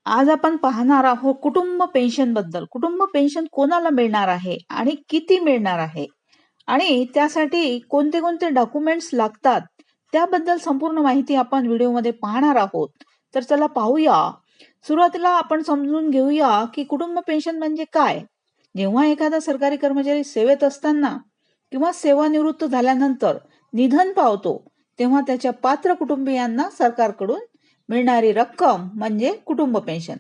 आज आपण पाहणार आहोत कुटुंब पेन्शन बद्दल. कुटुंब पेन्शन कोणाला मिळणार आहे आणि किती मिळणार आहे आणि त्यासाठी कोणते कोणते डॉक्युमेंट्स लागतात त्याबद्दल संपूर्ण माहिती आपण व्हिडिओमध्ये पाहणार आहोत. तर चला पाहूया. सुरुवातीला आपण समजून घेऊया की कुटुंब पेन्शन म्हणजे काय. जेव्हा एखादा सरकारी कर्मचारी सेवेत असताना किंवा सेवानिवृत्त झाल्यानंतर निधन पावतो, तेव्हा त्याच्या पात्र कुटुंबियांना सरकारकडून मिळणारी रक्कम म्हणजे कुटुंब पेन्शन.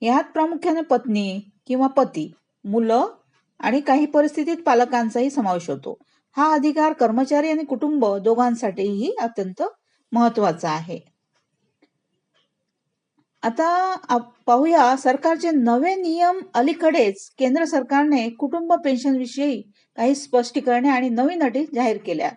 यात प्रामुख्याने पत्नी किंवा पती, मुलं आणि काही परिस्थितीत पालकांचाही समावेश होतो. हा अधिकार कर्मचारी आणि कुटुंब दोघांसाठीही अत्यंत महत्वाचा आहे. आता पाहूया सरकारचे नवे नियम. अलीकडेच केंद्र सरकारने कुटुंब पेन्शन विषयी काही स्पष्टीकरणे आणि नवीन अटी जाहीर केल्या.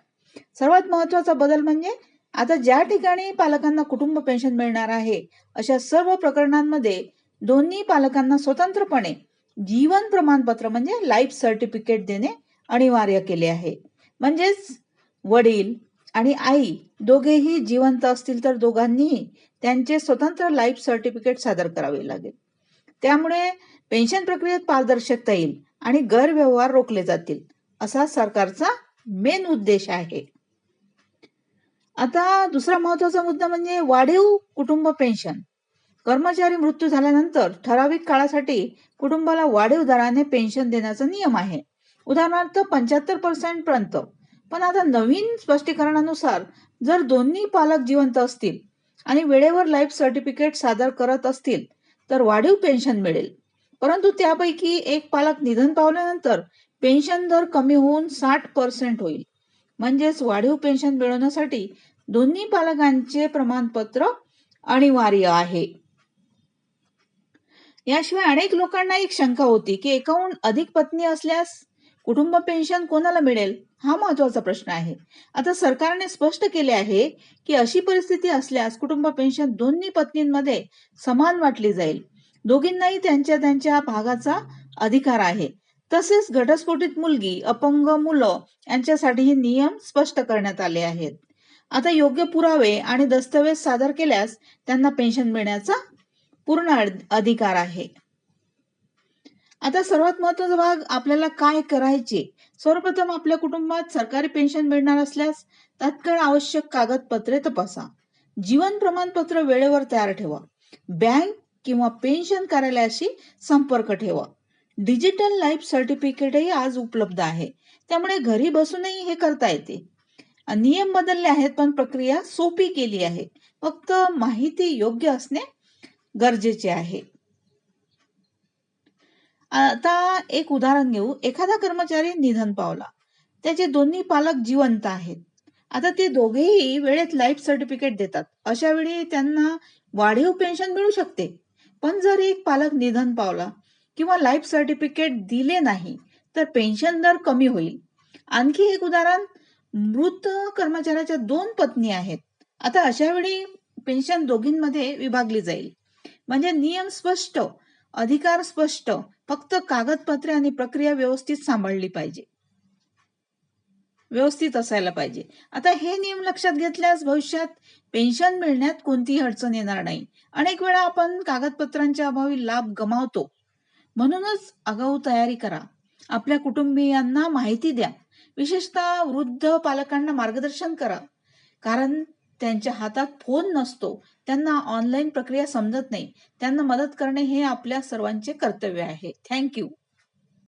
सर्वात महत्वाचा बदल म्हणजे आता ज्या ठिकाणी पालकांना कुटुंब पेन्शन मिळणार आहे अशा सर्व प्रकरणांमध्ये दोन्ही पालकांना स्वतंत्रपणे जीवन प्रमाणपत्र म्हणजे लाईफ सर्टिफिकेट देणे अनिवार्य केले आहे. म्हणजेच वडील आणि आई दोघेही जिवंत असतील तर दोघांनीही त्यांचे स्वतंत्र लाईफ सर्टिफिकेट सादर करावे लागेल. त्यामुळे पेन्शन प्रक्रियेत पारदर्शकता येईल आणि गैरव्यवहार रोखले जातील, असा सरकारचा मेन उद्देश आहे. आता दुसरा महत्वाचा मुद्दा म्हणजे वाढीव कुटुंब पेन्शन. कर्मचारी मृत्यू झाल्यानंतर ठराविक काळासाठी कुटुंबाला वाढीव दराने पेन्शन देण्याचा नियम आहे. उदाहरणार्थ 75% पर्यंत. पण आता नवीन स्पष्टीकरणानुसार जर दोन्ही पालक जिवंत असतील आणि वेळेवर लाईफ सर्टिफिकेट सादर करत असतील तर वाढीव पेन्शन मिळेल. परंतु त्यापैकी एक पालक निधन पावल्यानंतर पेन्शन दर कमी होऊन 60% होईल. म्हणजेच वाढीव पेन्शन मिळवण्यासाठी दोन्ही पालकांचे प्रमाणपत्र अनिवार्य आहे. याशिवाय अनेक लोकांना एक शंका होती की एकाहून अधिक पत्नी असल्यास कुटुंब पेन्शन कोणाला मिळेल, हा महत्वाचा प्रश्न आहे. आता सरकारने स्पष्ट केले आहे की अशी परिस्थिती असल्यास कुटुंब पेन्शन दोन्ही पत्नींमध्ये समान वाटली जाईल. दोघींनाही त्यांच्या त्यांच्या भागाचा अधिकार आहे. तसेच घटस्फोटित मुलगी, अपंग मुलं यांच्यासाठीही नियम स्पष्ट करण्यात आले आहेत. आता योग्य पुरावे आणि दस्तऐवज सादर केल्यास त्यांना पेन्शन मिळण्याचा पूर्ण अधिकार आहे. आता सर्वात महत्वाचा भाग, आपल्याला काय करायचे. सर्वप्रथम आपल्या कुटुंबात सरकारी पेन्शन मिळणार असल्यास तात्काळ आवश्यक कागदपत्रे तपासा. जीवन प्रमाणपत्र वेळेवर तयार ठेवा. बँक किंवा पेन्शन कार्यालयाशी संपर्क ठेवा. डिजिटल लाईफ सर्टिफिकेटही आज उपलब्ध आहे, त्यामुळे घरी बसूनही हे करता येते. नियम बदलले आहेत पण प्रक्रिया सोपी केली आहे. फक्त माहिती योग्य असणे गरजेचे आहे. आता एक उदाहरण घेऊ. एखादा कर्मचारी निधन पावला, त्याचे दोन्ही पालक जिवंत आहेत. आता ते दोघेही वेळेत लाईफ सर्टिफिकेट देतात. अशा वेळी त्यांना वाढीव पेन्शन मिळू शकते. पण जर एक पालक निधन पावला किंवा लाईफ सर्टिफिकेट दिले नाही तर पेन्शन दर कमी होईल. आणखी एक उदाहरण, मृत कर्मचाऱ्याच्या 2 पत्नी आहेत. आता अशा वेळी पेन्शन दोघींमध्ये विभागली जाईल. म्हणजे नियम स्पष्ट, अधिकार स्पष्ट, फक्त कागदपत्रे आणि प्रक्रिया व्यवस्थित सांभाळली पाहिजे, व्यवस्थित असायला पाहिजे. आता हे नियम लक्षात घेतल्यास भविष्यात पेन्शन मिळण्यात कोणतीही अडचण येणार नाही. अनेक वेळा आपण कागदपत्रांच्या अभावी लाभ गमावतो. म्हणूनच आगाऊ तयारी करा. आपल्या कुटुंबियांना माहिती द्या. विशेषतः वृद्ध पालकांना मार्गदर्शन करा, कारण त्यांच्या हातात फोन नसतो, त्यांना ऑनलाईन प्रक्रिया समजत नाही. त्यांना मदत करणे हे आपल्या सर्वांचे कर्तव्य आहे. थँक्यू.